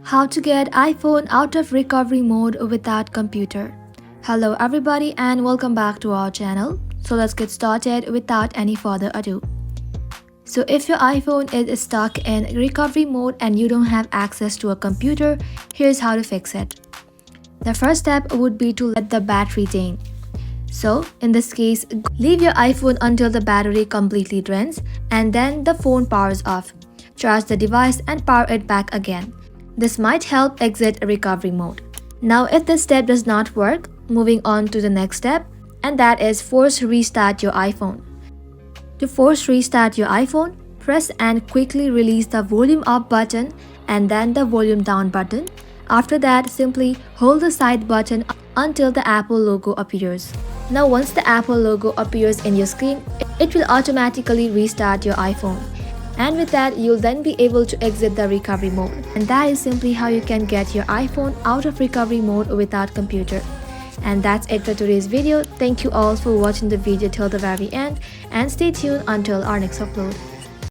How to get iPhone out of recovery mode without computer. Hello everybody and welcome back to our channel. So let's get started without any further ado. So if your iPhone is stuck in recovery mode and you don't have access to a computer, here's how to fix it. The first step would be to let the battery drain. So in this case, leave your iPhone until the battery completely drains and then the phone powers off. Charge the device and power it back again. This might help exit recovery mode. Now if this step does not work, moving on to the next step, and that is force restart your iPhone. To force restart your iPhone, press and quickly release the volume up button and then the volume down button. After that, simply hold the side button until the Apple logo appears. Now once the Apple logo appears in your screen, it will automatically restart your iPhone. And with that, you'll then be able to exit the recovery mode. And that is simply how you can get your iPhone out of recovery mode without computer. And that's it for today's video. Thank you all for watching the video till the very end and stay tuned until our next upload.